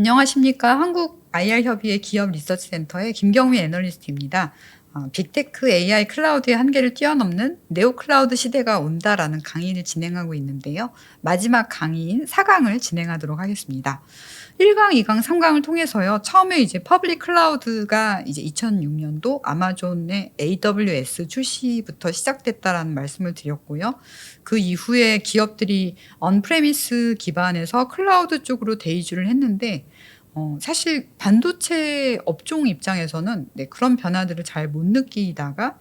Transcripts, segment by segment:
안녕하십니까. 한국 IR협의회 기업 리서치 센터의 김경미 애널리스트입니다. 빅테크 AI 클라우드의 한계를 뛰어넘는 네오 클라우드 시대가 온다라는 강의를 진행하고 있는데요. 마지막 강의인 4강을 진행하도록 하겠습니다. 1강, 2강, 3강을 통해서요. 처음에 이제 퍼블릭 클라우드가 이제 2006년도 아마존의 AWS 출시부터 시작됐다라는 말씀을 드렸고요. 그 이후에 기업들이 언프레미스 기반에서 클라우드 쪽으로 대이주를 했는데 사실 반도체 업종 입장에서는 그런 변화들을 잘 못 느끼다가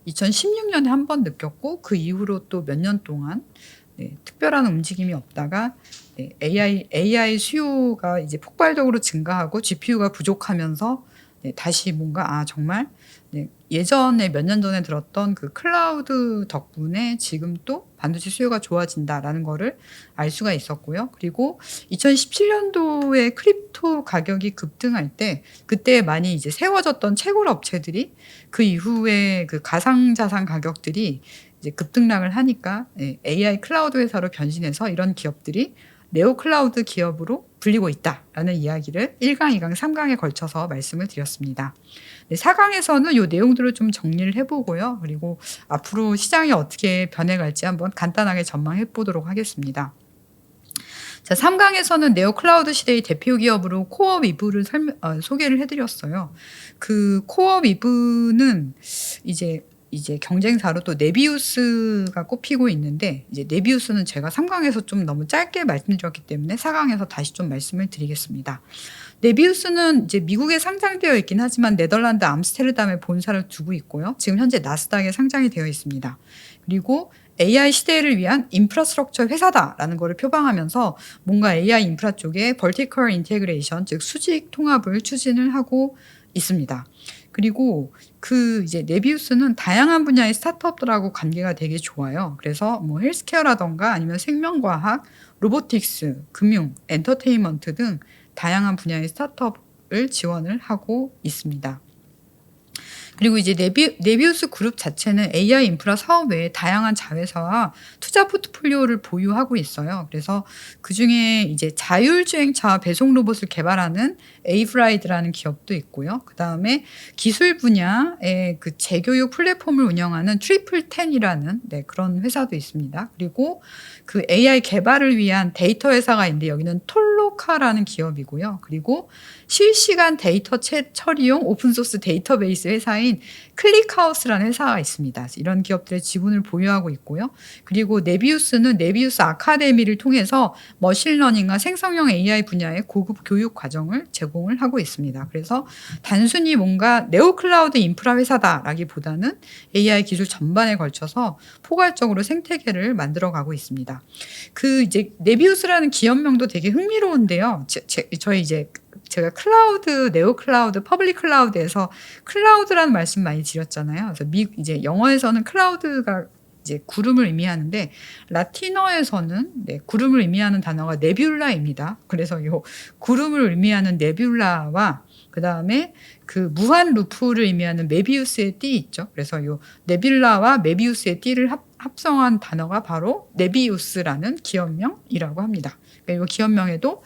2016년에 한 번 느꼈고 그 이후로 또 몇 년 동안 특별한 움직임이 없다가 AI 수요가 이제 폭발적으로 증가하고 GPU가 부족하면서 다시 뭔가 정말 예전에 몇 년 전에 들었던 그 클라우드 덕분에 지금 또 반도체 수요가 좋아진다라는 거를 알 수가 있었고요. 그리고 2017년도에 크립토 가격이 급등할 때 그때 많이 이제 세워졌던 채굴 업체들이 그 이후에 그 가상자산 가격들이 이제 급등락을 하니까 AI 클라우드 회사로 변신해서 이런 기업들이 네오 클라우드 기업으로 불리고 있다라는 이야기를 1강, 2강, 3강에 걸쳐서 말씀을 드렸습니다. 4강에서는 이 내용들을 좀 정리를 해보고요. 그리고 앞으로 시장이 어떻게 변해갈지 한번 간단하게 전망해 보도록 하겠습니다. 자, 3강에서는 네오 클라우드 시대의 대표 기업으로 코어위브를 소개를 해드렸어요. 그 코어위브는 이제 경쟁사로 또 네비우스가 꼽히고 있는데 이제 네비우스는 제가 3강에서 좀 너무 짧게 말씀드렸기 때문에 4강에서 다시 좀 말씀을 드리겠습니다. 네비우스는 이제 미국에 상장되어 있긴 하지만 네덜란드 암스테르담에 본사를 두고 있고요. 지금 현재 나스닥에 상장이 되어 있습니다. 그리고 AI 시대를 위한 인프라스트럭처 회사다라는 것을 표방하면서 뭔가 AI 인프라 쪽에 vertical integration, 즉 수직 통합을 추진을 하고 있습니다. 그리고 그 이제 네비우스는 다양한 분야의 스타트업들하고 관계가 되게 좋아요. 그래서 뭐 헬스케어라던가 아니면 생명과학, 로보틱스, 금융, 엔터테인먼트 등 다양한 분야의 스타트업을 지원을 하고 있습니다. 그리고 이제 네비우스 그룹 자체는 AI 인프라 사업 외에 다양한 자회사와 투자 포트폴리오를 보유하고 있어요. 그래서 그중에 이제 자율주행차 배송 로봇을 개발하는 에이브라이드라는 기업도 있고요. 그다음에 기술 분야의 그 재교육 플랫폼을 운영하는 트리플텐이라는 그런 회사도 있습니다. 그리고 그 AI 개발을 위한 데이터 회사가 있는데 여기는 톨로카라는 기업이고요. 그리고 실시간 데이터 처리용 오픈소스 데이터베이스 회사인 클릭하우스라는 회사가 있습니다. 이런 기업들의 지분을 보유하고 있고요. 그리고 네비우스는 네비우스 아카데미를 통해서 머신러닝과 생성형 AI 분야의 고급 교육 과정을 제공을 하고 있습니다. 그래서 단순히 뭔가 네오 클라우드 인프라 회사다라기보다는 AI 기술 전반에 걸쳐서 포괄적으로 생태계를 만들어가고 있습니다. 그 이제 네비우스라는 기업명도 되게 흥미로운데요. 제가 클라우드, 네오 클라우드, 퍼블릭 클라우드에서 클라우드라는 말씀 많이 드렸잖아요. 그래서 이제 영어에서는 클라우드가 이제 구름을 의미하는데 라틴어에서는 구름을 의미하는 단어가 네뷸라입니다. 그래서 요 구름을 의미하는 네뷸라와 그다음에 그 무한 루프를 의미하는 메비우스의 띠 있죠. 그래서 요 네뷸라와 메비우스의 띠를 합성한 단어가 바로 네비우스라는 기업명이라고 합니다. 그러니까 이 기업명에도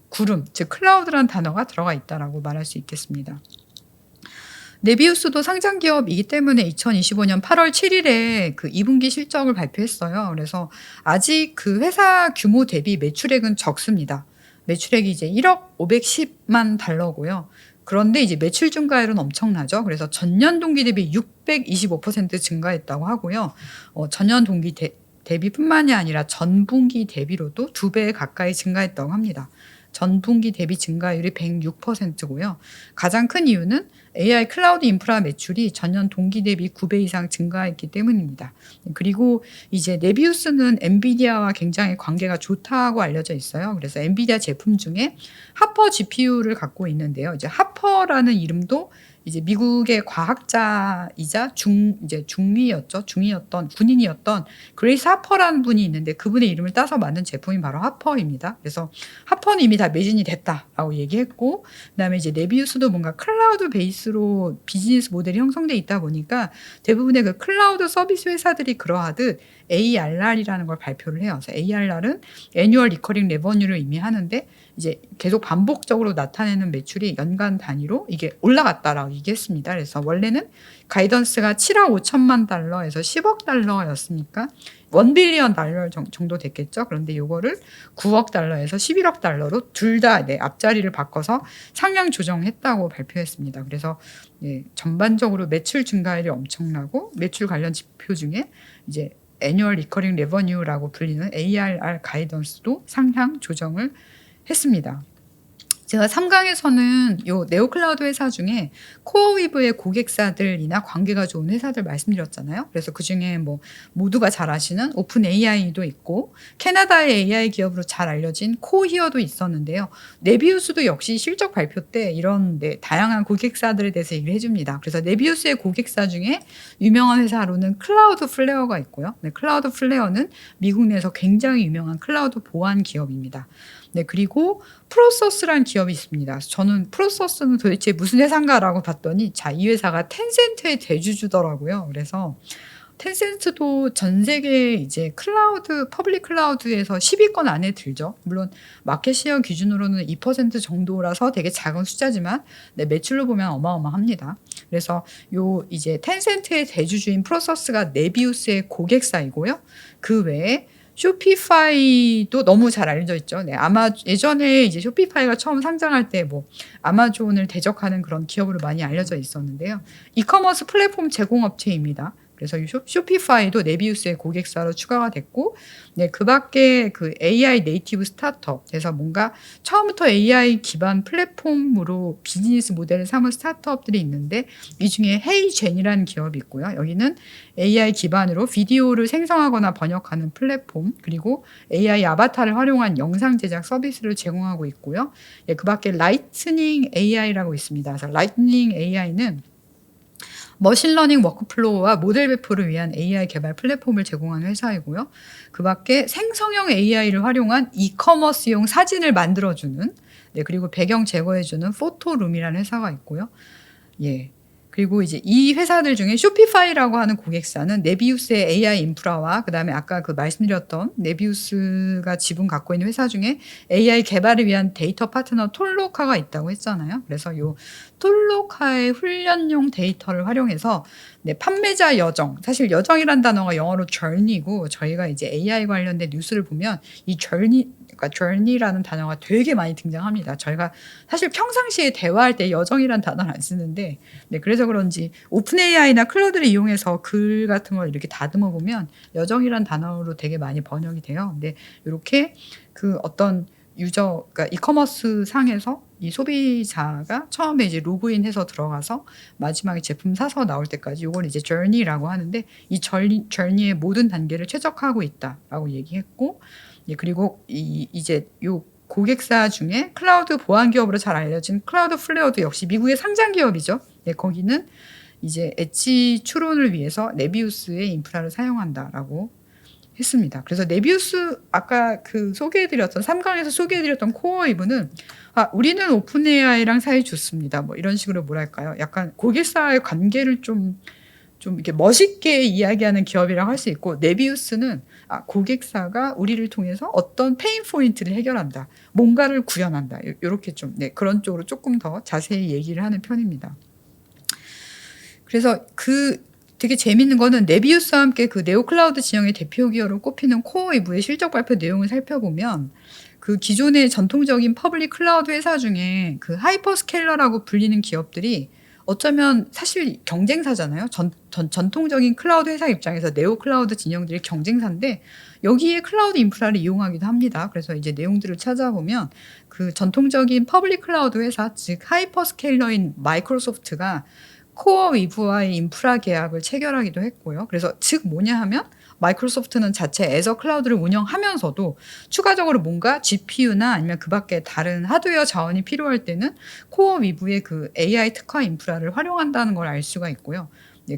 구름, 즉 클라우드라는 단어가 들어가 있다라고 말할 수 있겠습니다. 네비우스도 상장 기업이기 때문에 2025년 8월 7일에 그 2분기 실적을 발표했어요. 그래서 아직 그 회사 규모 대비 매출액은 적습니다. 매출액이 이제 1억 510만 달러고요. 그런데 이제 매출 증가율은 엄청나죠. 그래서 전년 동기 대비 625% 증가했다고 하고요. 전년 동기 대비뿐만이 아니라 전분기 대비로도 2배 가까이 증가했다고 합니다. 전분기 대비 증가율이 106%고요. 가장 큰 이유는 AI 클라우드 인프라 매출이 전년 동기 대비 9배 이상 증가했기 때문입니다. 그리고 이제 네비우스는 엔비디아와 굉장히 관계가 좋다고 알려져 있어요. 그래서 엔비디아 제품 중에 하퍼 GPU를 갖고 있는데요. 이제 하퍼라는 이름도 이제 미국의 과학자이자 중위였던 군인이었던 그레이스 하퍼라는 분이 있는데 그분의 이름을 따서 만든 제품이 바로 하퍼입니다. 그래서 하퍼는 이미 다 매진이 됐다라고 얘기했고, 그다음에 이제 네비우스도 뭔가 클라우드 베이스로 비즈니스 모델이 형성돼 있다 보니까 대부분의 그 클라우드 서비스 회사들이 그러하듯 ARR이라는 걸 발표를 해요. 그래서 ARR은 Annual Recurring Revenue를 의미하는데 이제 계속 반복적으로 나타내는 매출이 연간 단위로 이게 올라갔다라고 얘기했습니다. 그래서 원래는 가이던스가 7억 5천만 달러에서 10억 달러였으니까 1 빌리언 달러 정도 됐겠죠. 그런데 요거를 9억 달러에서 11억 달러로 둘 다 앞자리를 바꿔서 상향 조정했다고 발표했습니다. 그래서 전반적으로 매출 증가율이 엄청나고 매출 관련 지표 중에 이제 Annual Recurring Revenue라고 불리는 ARR 가이던스도 상향 조정을 했습니다. 제가 3강에서는 요 네오클라우드 회사 중에 코어위브의 고객사들이나 관계가 좋은 회사들 말씀드렸잖아요. 그래서 그중에 뭐 모두가 잘 아시는 오픈 AI도 있고 캐나다의 AI 기업으로 잘 알려진 코히어도 있었는데요. 네비우스도 역시 실적 발표 때 이런 다양한 고객사들에 대해서 얘기를 해줍니다. 그래서 네비우스의 고객사 중에 유명한 회사로는 클라우드 플레어가 있고요. 클라우드 플레어는 미국 내에서 굉장히 유명한 클라우드 보안 기업입니다. 그리고 프로서스라는 기업이 있습니다. 저는 프로서스는 도대체 무슨 회사인가라고 봤더니 이 회사가 텐센트의 대주주더라고요. 그래서 텐센트도 전 세계 이제 클라우드, 퍼블릭 클라우드에서 10위권 안에 들죠. 물론 마켓 시어 기준으로는 2% 정도라서 되게 작은 숫자지만 매출로 보면 어마어마합니다. 그래서 요 이제 텐센트의 대주주인 프로서스가 네비우스의 고객사이고요. 그 외에 쇼피파이도 너무 잘 알려져 있죠. 아마 예전에 이제 쇼피파이가 처음 상장할 때 뭐 아마존을 대적하는 그런 기업으로 많이 알려져 있었는데요. 이커머스 플랫폼 제공업체입니다. 그래서 이 쇼피파이도 네비우스의 고객사로 추가가 됐고, 그 밖에 그 AI 네이티브 스타트업, 그래서 뭔가 처음부터 AI 기반 플랫폼으로 비즈니스 모델을 삼은 스타트업들이 있는데 이 중에 헤이젠이라는 기업이 있고요. 여기는 AI 기반으로 비디오를 생성하거나 번역하는 플랫폼, 그리고 AI 아바타를 활용한 영상 제작 서비스를 제공하고 있고요. 그 밖에 라이트닝 AI라고 있습니다. 그래서 라이트닝 AI는 머신러닝 워크플로우와 모델 배포를 위한 AI 개발 플랫폼을 제공하는 회사이고요. 그 밖에 생성형 AI를 활용한 이커머스용 사진을 만들어주는, 그리고 배경 제거해주는 포토룸이라는 회사가 있고요. 그리고 이제 이 회사들 중에 쇼피파이라고 하는 고객사는 네비우스의 AI 인프라와 그다음에 아까 그 말씀드렸던 네비우스가 지분 갖고 있는 회사 중에 AI 개발을 위한 데이터 파트너 톨로카가 있다고 했잖아요. 그래서 요 톨로카의 훈련용 데이터를 활용해서 판매자 여정, 사실 여정이란 단어가 영어로 journey고 저희가 이제 AI 관련된 뉴스를 보면 이 journey라는 단어가 되게 많이 등장합니다. 저희가 사실 평상시에 대화할 때 여정이란 단어를 안 쓰는데 그래서 그런지 오픈 AI나 클라우드를 이용해서 글 같은 걸 이렇게 다듬어 보면 여정이란 단어로 되게 많이 번역이 돼요. 근데 이렇게 그 어떤 그러니까 이커머스 상에서 이 소비자가 처음에 이제 로그인해서 들어가서 마지막에 제품 사서 나올 때까지 이걸 이제 journey라고 하는데 이 journey의 모든 단계를 최적화하고 있다라고 얘기했고, 그리고 이제 요 고객사 중에 클라우드 보안 기업으로 잘 알려진 클라우드 플레어도 역시 미국의 상장 기업이죠. 거기는 이제 엣지 추론을 위해서 네비우스의 인프라를 사용한다라고 했습니다. 그래서 네비우스 아까 그 소개해드렸던 3강에서 소개해드렸던 코어이브는 우리는 오픈 AI랑 사이 좋습니다. 뭐 이런 식으로 뭐랄까요? 약간 고객사의 관계를 좀 이렇게 멋있게 이야기하는 기업이라고 할 수 있고, 네비우스는 고객사가 우리를 통해서 어떤 페인 포인트를 해결한다, 뭔가를 구현한다, 이렇게 좀 그런 쪽으로 조금 더 자세히 얘기를 하는 편입니다. 그래서 되게 재밌는 거는 네비우스와 함께 그 네오클라우드 진영의 대표 기업으로 꼽히는 코어위브의 실적 발표 내용을 살펴보면 그 기존의 전통적인 퍼블릭 클라우드 회사 중에 그 하이퍼스케일러라고 불리는 기업들이 어쩌면 사실 경쟁사잖아요. 전통적인 클라우드 회사 입장에서 네오클라우드 진영들이 경쟁사인데 여기에 클라우드 인프라를 이용하기도 합니다. 그래서 이제 내용들을 찾아보면 그 전통적인 퍼블릭 클라우드 회사, 즉 하이퍼스케일러인 마이크로소프트가 코어위브와의 인프라 계약을 체결하기도 했고요. 그래서 즉 뭐냐 하면 마이크로소프트는 자체 애저 클라우드를 운영하면서도 추가적으로 뭔가 GPU나 아니면 그 밖에 다른 하드웨어 자원이 필요할 때는 코어위브의 그 AI 특화 인프라를 활용한다는 걸 알 수가 있고요.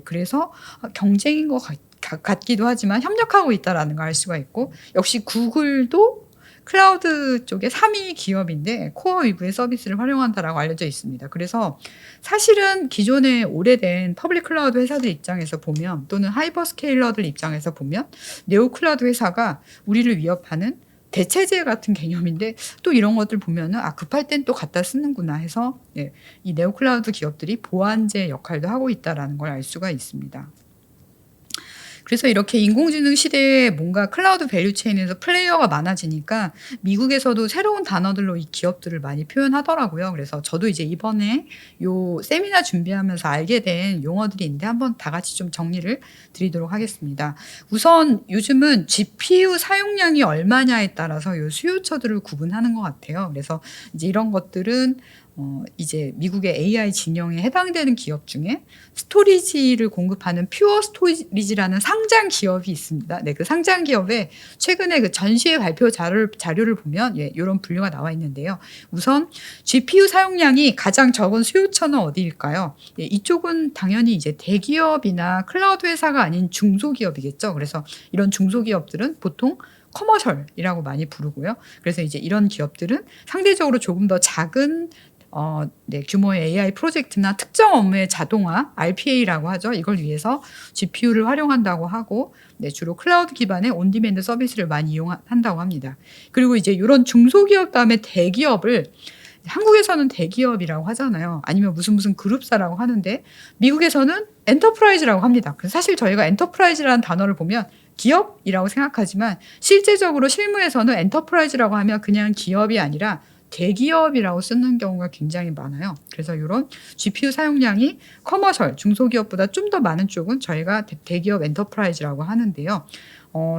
그래서 경쟁인 것 같기도 하지만 협력하고 있다는 걸 알 수가 있고, 역시 구글도 클라우드 쪽에 3위 기업인데 코어 위브의 서비스를 활용한다라고 알려져 있습니다. 그래서 사실은 기존의 오래된 퍼블릭 클라우드 회사들 입장에서 보면 또는 하이퍼스케일러들 입장에서 보면 네오 클라우드 회사가 우리를 위협하는 대체제 같은 개념인데 또 이런 것들 보면은 급할 땐 또 갖다 쓰는구나 해서 이 네오 클라우드 기업들이 보완제 역할도 하고 있다라는 걸 알 수가 있습니다. 그래서 이렇게 인공지능 시대에 뭔가 클라우드 밸류체인에서 플레이어가 많아지니까 미국에서도 새로운 단어들로 이 기업들을 많이 표현하더라고요. 그래서 저도 이제 이번에 요 세미나 준비하면서 알게 된 용어들이 있는데 한번 다 같이 좀 정리를 드리도록 하겠습니다. 우선 요즘은 GPU 사용량이 얼마냐에 따라서 요 수요처들을 구분하는 것 같아요. 그래서 이제 이런 것들은 이제 미국의 AI 진영에 해당되는 기업 중에 스토리지를 공급하는 퓨어 스토리지라는 상장 기업이 있습니다. 그 상장 기업에 최근에 그 전시회 발표 자료를 보면 요런 분류가 나와 있는데요. 우선 GPU 사용량이 가장 적은 수요처는 어디일까요? 이쪽은 당연히 이제 대기업이나 클라우드 회사가 아닌 중소기업이겠죠. 그래서 이런 중소기업들은 보통 커머셜이라고 많이 부르고요. 그래서 이제 이런 기업들은 상대적으로 조금 더 작은 규모의 AI 프로젝트나 특정 업무의 자동화, RPA라고 하죠. 이걸 위해서 GPU를 활용한다고 하고 주로 클라우드 기반의 온디맨드 서비스를 많이 이용한다고 합니다. 그리고 이제 이런 중소기업 다음에 대기업을 한국에서는 대기업이라고 하잖아요. 아니면 무슨 그룹사라고 하는데 미국에서는 엔터프라이즈라고 합니다. 그래서 사실 저희가 엔터프라이즈라는 단어를 보면 기업이라고 생각하지만 실제적으로 실무에서는 엔터프라이즈라고 하면 그냥 기업이 아니라 대기업이라고 쓰는 경우가 굉장히 많아요. 그래서 이런 GPU 사용량이 커머셜, 중소기업보다 좀 더 많은 쪽은 저희가 대기업 엔터프라이즈라고 하는데요.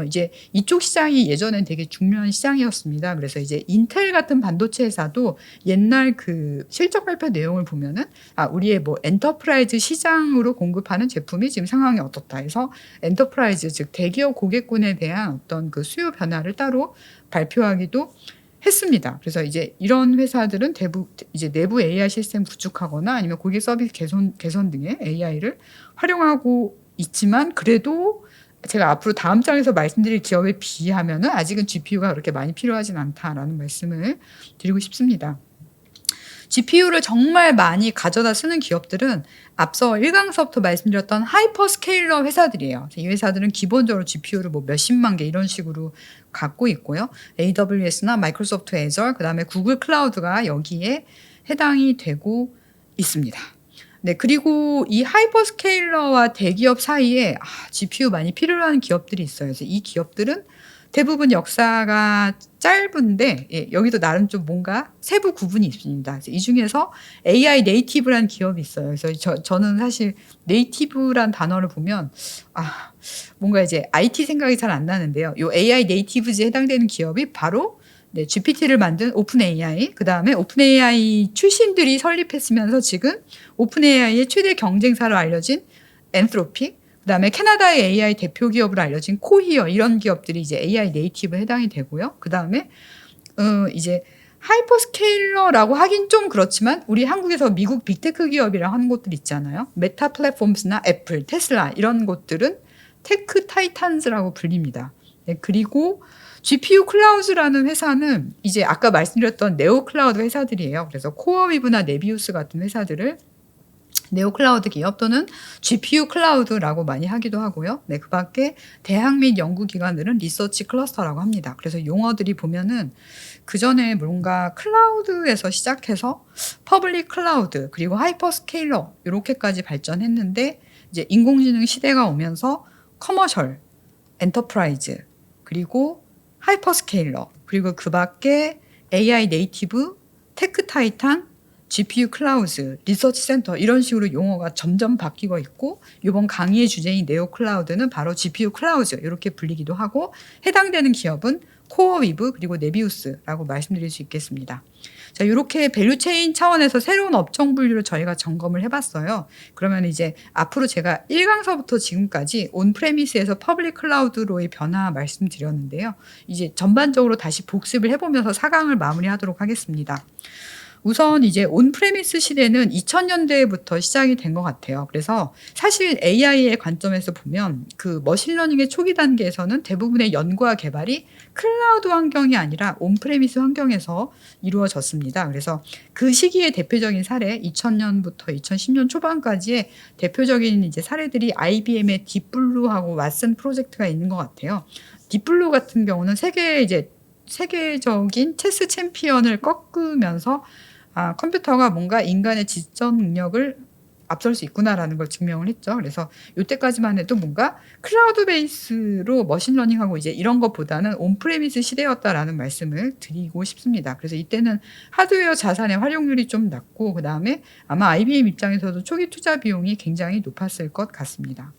이제 이쪽 시장이 예전엔 되게 중요한 시장이었습니다. 그래서 이제 인텔 같은 반도체 회사도 옛날 그 실적 발표 내용을 보면은 우리의 뭐 엔터프라이즈 시장으로 공급하는 제품이 지금 상황이 어떻다 해서 엔터프라이즈 즉 대기업 고객군에 대한 어떤 그 수요 변화를 따로 발표하기도 했습니다. 그래서 이제 이런 회사들은 이제 내부 AI 시스템 구축하거나 아니면 고객 서비스 개선 등의 AI를 활용하고 있지만 그래도 제가 앞으로 다음 장에서 말씀드릴 기업에 비하면은 아직은 GPU가 그렇게 많이 필요하진 않다라는 말씀을 드리고 싶습니다. GPU를 정말 많이 가져다 쓰는 기업들은 앞서 1강서부터 말씀드렸던 하이퍼스케일러 회사들이에요. 이 회사들은 기본적으로 GPU를 뭐 몇십만 개 이런 식으로 갖고 있고요. AWS나 마이크로소프트 애저, 그다음에 구글 클라우드가 여기에 해당이 되고 있습니다. 그리고 이 하이퍼스케일러와 대기업 사이에 GPU 많이 필요로 하는 기업들이 있어요. 그래서 이 기업들은 대부분 역사가 짧은데 여기도 나름 좀 뭔가 세부 구분이 있습니다. 그래서 이 중에서 AI 네이티브라는 기업이 있어요. 그래서 저는 사실 네이티브란 단어를 보면 뭔가 이제 IT 생각이 잘 안 나는데요. 이 AI 네이티브즈에 해당되는 기업이 바로 GPT를 만든 오픈 AI, 그 다음에 오픈 AI 출신들이 설립했으면서 지금 오픈 AI의 최대 경쟁사로 알려진 엔트로피, 그 다음에 캐나다의 AI 대표 기업으로 알려진 코히어 이런 기업들이 이제 AI 네이티브에 해당이 되고요. 그 다음에 이제 하이퍼스케일러라고 하긴 좀 그렇지만 우리 한국에서 미국 빅테크 기업이라고 하는 곳들 있잖아요. 메타 플랫폼스나 애플, 테슬라 이런 곳들은 테크 타이탄즈라고 불립니다. 그리고 GPU 클라우드라는 회사는 이제 아까 말씀드렸던 네오 클라우드 회사들이에요. 그래서 코어위브나 네비우스 같은 회사들을 네오 클라우드 기업 또는 GPU 클라우드라고 많이 하기도 하고요. 그 밖에 대학 및 연구기관들은 리서치 클러스터라고 합니다. 그래서 용어들이 보면은 그 전에 뭔가 클라우드에서 시작해서 퍼블릭 클라우드 그리고 하이퍼스케일러 이렇게까지 발전했는데 이제 인공지능 시대가 오면서 커머셜, 엔터프라이즈 그리고 하이퍼스케일러 그리고 그 밖에 AI 네이티브, 테크 타이탄, GPU 클라우드, 리서치 센터 이런 식으로 용어가 점점 바뀌고 있고 이번 강의의 주제인 네오 클라우드는 바로 GPU 클라우드 이렇게 불리기도 하고 해당되는 기업은 코어위브 그리고 네비우스라고 말씀드릴 수 있겠습니다. 자, 이렇게 밸류체인 차원에서 새로운 업종 분류를 저희가 점검을 해봤어요. 그러면 이제 앞으로 제가 1강서부터 지금까지 온프레미스에서 퍼블릭 클라우드로의 변화 말씀드렸는데요. 이제 전반적으로 다시 복습을 해보면서 4강을 마무리하도록 하겠습니다. 우선 이제 온프레미스 시대는 2000년대부터 시작이 된 것 같아요. 그래서 사실 AI의 관점에서 보면 그 머신러닝의 초기 단계에서는 대부분의 연구와 개발이 클라우드 환경이 아니라 온프레미스 환경에서 이루어졌습니다. 그래서 그 시기의 대표적인 사례 2000년부터 2010년 초반까지의 대표적인 이제 사례들이 IBM의 딥블루하고 왓슨 프로젝트가 있는 것 같아요. 딥블루 같은 경우는 세계적인 체스 챔피언을 꺾으면서 컴퓨터가 뭔가 인간의 지적 능력을 앞설 수 있구나라는 걸 증명을 했죠. 그래서 요때까지만 해도 뭔가 클라우드 베이스로 머신러닝하고 이제 이런 것보다는 온프레미스 시대였다라는 말씀을 드리고 싶습니다. 그래서 이때는 하드웨어 자산의 활용률이 좀 낮고 그다음에 아마 IBM 입장에서도 초기 투자 비용이 굉장히 높았을 것 같습니다.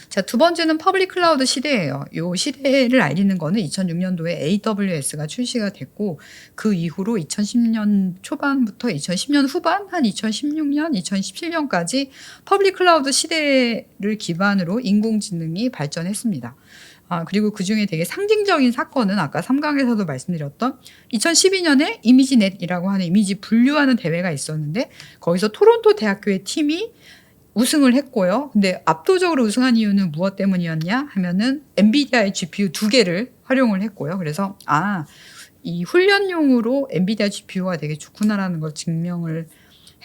자, 두 번째는 퍼블릭 클라우드 시대예요. 요 시대를 알리는 거는 2006년도에 AWS가 출시가 됐고 그 이후로 2010년 초반부터 2010년 후반 한 2016년, 2017년까지 퍼블릭 클라우드 시대를 기반으로 인공지능이 발전했습니다. 그리고 그중에 되게 상징적인 사건은 아까 3강에서도 말씀드렸던 2012년에 이미지넷이라고 하는 이미지 분류하는 대회가 있었는데 거기서 토론토 대학교의 팀이 우승을 했고요. 근데 압도적으로 우승한 이유는 무엇 때문이었냐 하면은 엔비디아의 GPU 2개를 활용을 했고요. 그래서 이 훈련용으로 엔비디아 GPU가 되게 좋구나라는 걸 증명을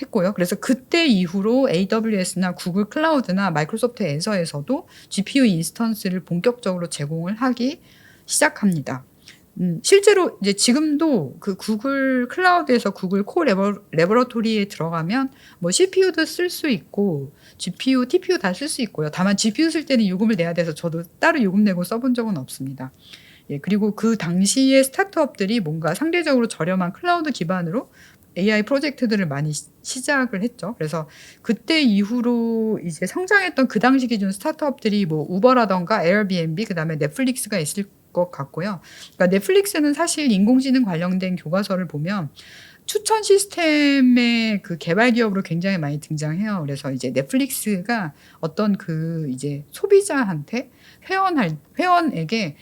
했고요. 그래서 그때 이후로 AWS나 구글 클라우드나 마이크로소프트 애저에서도 GPU 인스턴스를 본격적으로 제공을 하기 시작합니다. 실제로 이제 지금도 그 구글 클라우드에서 구글 코 레버러토리에 들어가면 뭐 CPU도 쓸 수 있고 GPU, TPU 다 쓸 수 있고요. 다만 GPU 쓸 때는 요금을 내야 돼서 저도 따로 요금 내고 써본 적은 없습니다. 예, 그리고 그 당시에 스타트업들이 뭔가 상대적으로 저렴한 클라우드 기반으로 AI 프로젝트들을 많이 시작을 했죠. 그래서 그때 이후로 이제 성장했던 그 당시 기준 스타트업들이 뭐 우버라던가 에어비앤비 그다음에 넷플릭스가 있을 것 같고요. 그러니까 넷플릭스는 사실 인공지능 관련된 교과서를 보면 추천 시스템의 그 개발 기업으로 굉장히 많이 등장해요. 그래서 이제 넷플릭스가 어떤 그 이제 소비자한테 회원에게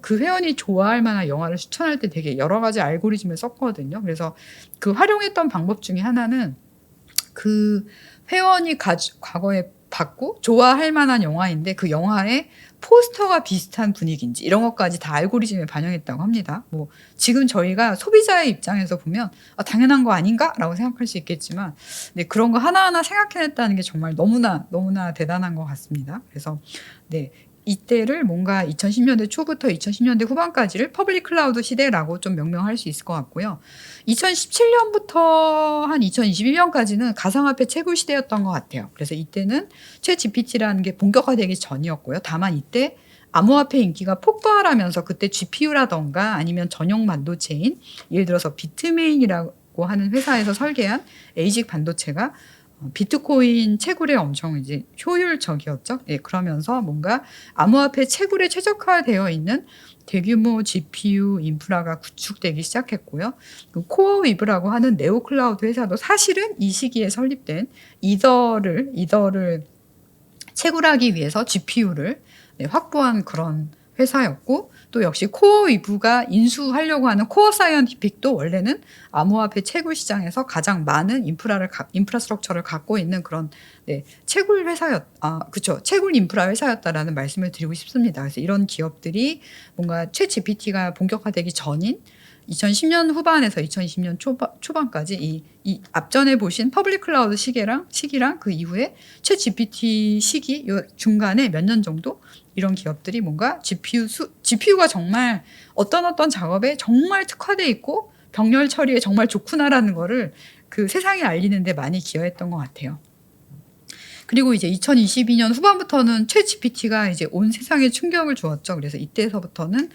그 회원이 좋아할 만한 영화를 추천할 때 되게 여러 가지 알고리즘을 썼거든요. 그래서 그 활용했던 방법 중에 하나는 그 회원이 과거에 봤고 좋아할 만한 영화인데 그 영화의 포스터가 비슷한 분위기인지 이런 것까지 다 알고리즘에 반영했다고 합니다. 뭐 지금 저희가 소비자의 입장에서 보면 당연한 거 아닌가라고 생각할 수 있겠지만 네, 그런 거 하나하나 생각해냈다는 게 정말 너무나 대단한 것 같습니다. 그래서 네. 이때를 뭔가 2010년대 초부터 2010년대 후반까지를 퍼블릭 클라우드 시대라고 좀 명명할 수 있을 것 같고요. 2017년부터 한 2021년까지는 가상화폐 채굴 시대였던 것 같아요. 그래서 이때는 챗 GPT라는 게 본격화되기 전이었고요. 다만 이때 암호화폐 인기가 폭발하면서 그때 GPU라던가 아니면 전용 반도체인 예를 들어서 비트메인이라고 하는 회사에서 설계한 에이직 반도체가 비트코인 채굴에 엄청 이제 효율적이었죠. 예, 그러면서 뭔가 암호화폐 채굴에 최적화되어 있는 대규모 GPU 인프라가 구축되기 시작했고요. 코어위브라고 하는 네오 클라우드 회사도 사실은 이 시기에 설립된 이더를 채굴하기 위해서 GPU를 확보한 그런 회사였고 또 역시 코어위브가 인수하려고 하는 코어 사이언티픽도 원래는 암호화폐 채굴 시장에서 가장 많은 인프라스트럭처를 갖고 있는 그런 채굴 채굴 인프라 회사였다라는 말씀을 드리고 싶습니다. 그래서 이런 기업들이 뭔가 챗 GPT가 본격화되기 전인 2010년 후반에서 2020년 초반까지 이 앞전에 보신 퍼블릭 클라우드 시기랑 그 이후에 챗 GPT 시기 요 중간에 몇 년 정도 이런 기업들이 뭔가 GPU가 정말 어떤 작업에 정말 특화돼 있고 병렬 처리에 정말 좋구나라는 거를 그 세상에 알리는 데 많이 기여했던 것 같아요. 그리고 이제 2022년 후반부터는 챗 GPT가 이제 온 세상에 충격을 주었죠. 그래서 이때서부터는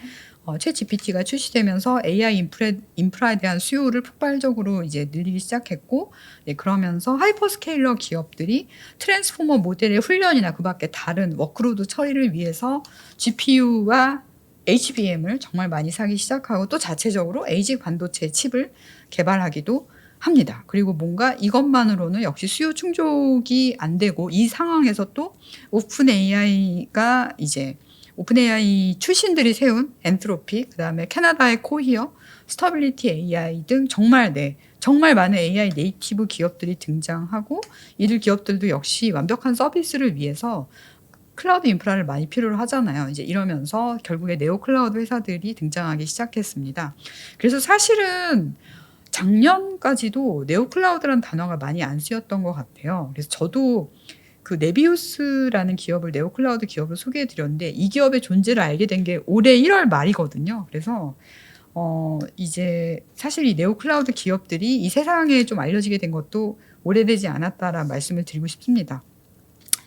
챗 GPT가 출시되면서 AI 인프라에 대한 수요를 폭발적으로 이제 늘리기 시작했고, 그러면서 하이퍼스케일러 기업들이 트랜스포머 모델의 훈련이나 그 밖에 다른 워크로드 처리를 위해서 GPU와 HBM을 정말 많이 사기 시작하고 또 자체적으로 에이직 반도체 칩을 개발하기도 합니다. 그리고 뭔가 이것만으로는 역시 수요 충족이 안 되고 이 상황에서 또 오픈AI 출신들이 세운 엔트로피, 그다음에 캐나다의 코히어, 스터빌리티 AI 등 정말 정말 많은 AI 네이티브 기업들이 등장하고 이들 기업들도 역시 완벽한 서비스를 위해서 클라우드 인프라를 많이 필요로 하잖아요. 이제 이러면서 결국에 네오 클라우드 회사들이 등장하기 시작했습니다. 그래서 사실은 작년까지도 네오 클라우드라는 단어가 많이 안 쓰였던 것 같아요. 그래서 저도 그 네비우스라는 기업을 네오 클라우드 기업을 소개해 드렸는데 이 기업의 존재를 알게 된 게 올해 1월 말이거든요. 그래서 이제 사실 이 네오 클라우드 기업들이 이 세상에 좀 알려지게 된 것도 오래되지 않았다라는 말씀을 드리고 싶습니다.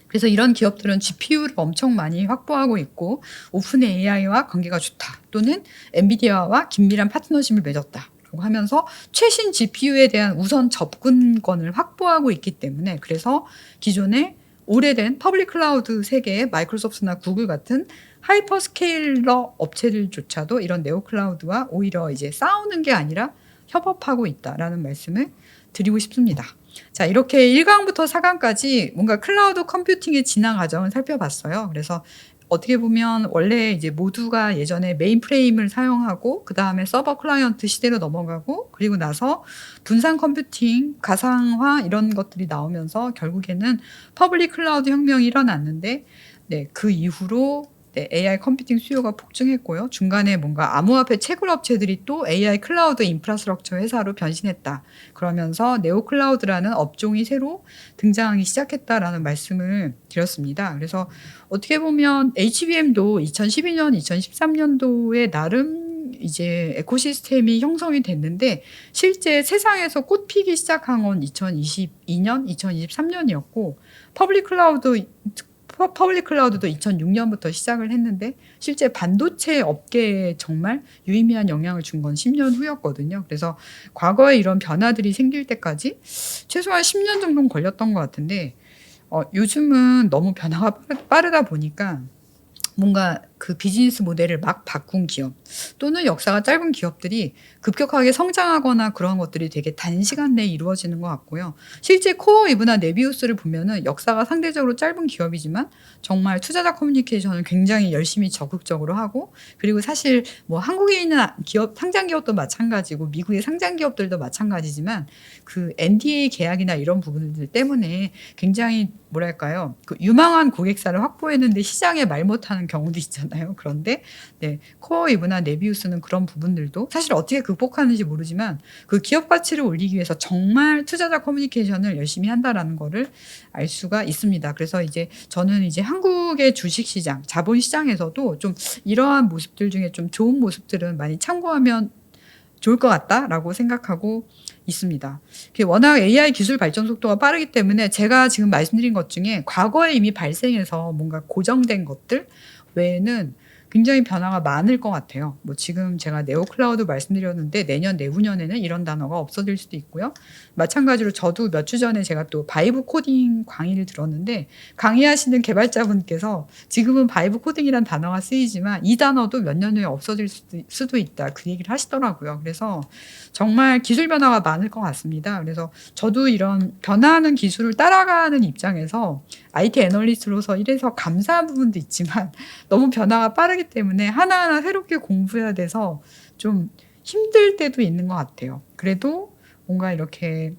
그래서 이런 기업들은 GPU를 엄청 많이 확보하고 있고 오픈 AI와 관계가 좋다 또는 엔비디아와 긴밀한 파트너십을 맺었다라고 하면서 최신 GPU에 대한 우선 접근권을 확보하고 있기 때문에 그래서 기존의 오래된 퍼블릭 클라우드 세계의 마이크로소프트나 구글 같은 하이퍼스케일러 업체들조차도 이런 네오 클라우드와 오히려 이제 싸우는 게 아니라 협업하고 있다라는 말씀을 드리고 싶습니다. 자, 이렇게 1강부터 4강까지 뭔가 클라우드 컴퓨팅의 진화 과정을 살펴봤어요. 그래서 어떻게 보면 원래 이제 모두가 예전에 메인프레임을 사용하고 그다음에 서버 클라이언트 시대로 넘어가고 그리고 나서 분산 컴퓨팅, 가상화 이런 것들이 나오면서 결국에는 퍼블릭 클라우드 혁명이 일어났는데 네, 그 이후로 네, AI 컴퓨팅 수요가 폭증했고요. 중간에 뭔가 암호화폐 채굴 업체들이 또 AI 클라우드 인프라스트럭처 회사로 변신했다. 그러면서 네오 클라우드라는 업종이 새로 등장하기 시작했다라는 말씀을 드렸습니다. 그래서 어떻게 보면 HBM도 2012년, 2013년도에 나름 이제 에코시스템이 형성이 됐는데 실제 세상에서 꽃피기 시작한 건 2022년, 2023년이었고 퍼블릭 클라우드도 2006년부터 시작을 했는데 실제 반도체 업계에 정말 유의미한 영향을 준 건 10년 후였거든요. 그래서 과거에 이런 변화들이 생길 때까지 최소한 10년 정도는 걸렸던 것 같은데 요즘은 너무 변화가 빠르다 보니까 뭔가 그 비즈니스 모델을 막 바꾼 기업 또는 역사가 짧은 기업들이 급격하게 성장하거나 그런 것들이 되게 단시간 내에 이루어지는 것 같고요. 실제 코어 이브나 네비우스를 보면은 역사가 상대적으로 짧은 기업이지만 정말 투자자 커뮤니케이션을 굉장히 열심히 적극적으로 하고 그리고 사실 뭐 한국에 있는 기업, 상장 기업도 마찬가지고 미국의 상장 기업들도 마찬가지지만 그 NDA 계약이나 이런 부분들 때문에 굉장히 뭐랄까요? 그 유망한 고객사를 확보했는데 시장에 말 못하는 경우도 있잖아요. 그런데 네, 코어 이브나 네비우스는 그런 부분들도 사실 어떻게 극복하는지 모르지만 그 기업 가치를 올리기 위해서 정말 투자자 커뮤니케이션을 열심히 한다라는 거를 알 수가 있습니다. 그래서 이제 저는 이제 한국의 주식 시장, 자본 시장에서도 좀 이러한 모습들 중에 좀 좋은 모습들은 많이 참고하면 좋을 것 같다라고 생각하고 있습니다. 워낙 AI 기술 발전 속도가 빠르기 때문에 제가 지금 말씀드린 것 중에 과거에 이미 발생해서 뭔가 고정된 것들 외에는 굉장히 변화가 많을 것 같아요. 뭐 지금 제가 네오 클라우드 말씀드렸는데 내년 내후년에는 이런 단어가 없어질 수도 있고요. 마찬가지로 저도 몇 주 전에 제가 또 바이브 코딩 강의를 들었는데 강의하시는 개발자분께서 지금은 바이브 코딩이란 단어가 쓰이지만 이 단어도 몇 년 후에 없어질 수도 있다. 그 얘기를 하시더라고요. 그래서 정말 기술 변화가 많을 것 같습니다. 그래서 저도 이런 변화하는 기술을 따라가는 입장에서 IT 애널리스트로서 이래서 감사한 부분도 있지만 너무 변화가 빠르기 때문에 하나하나 새롭게 공부해야 돼서 좀 힘들 때도 있는 것 같아요. 그래도 뭔가 이렇게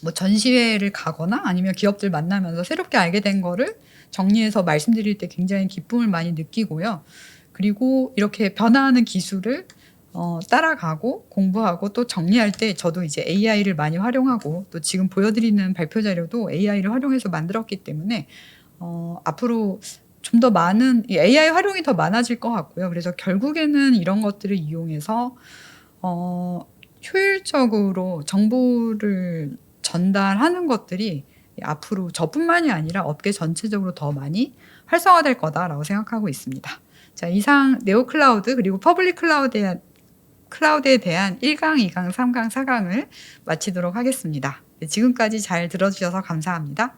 뭐 전시회를 가거나 아니면 기업들 만나면서 새롭게 알게 된 거를 정리해서 말씀드릴 때 굉장히 기쁨을 많이 느끼고요. 그리고 이렇게 변화하는 기술을 따라가고 공부하고 또 정리할 때 저도 이제 AI를 많이 활용하고 또 지금 보여드리는 발표 자료도 AI를 활용해서 만들었기 때문에 앞으로 좀 더 많은 AI 활용이 더 많아질 것 같고요. 그래서 결국에는 이런 것들을 이용해서 효율적으로 정보를 전달하는 것들이 앞으로 저뿐만이 아니라 업계 전체적으로 더 많이 활성화될 거다라고 생각하고 있습니다. 자, 이상 네오 클라우드 그리고 퍼블릭 클라우드에 대한 1강, 2강, 3강, 4강을 마치도록 하겠습니다. 네, 지금까지 잘 들어주셔서 감사합니다.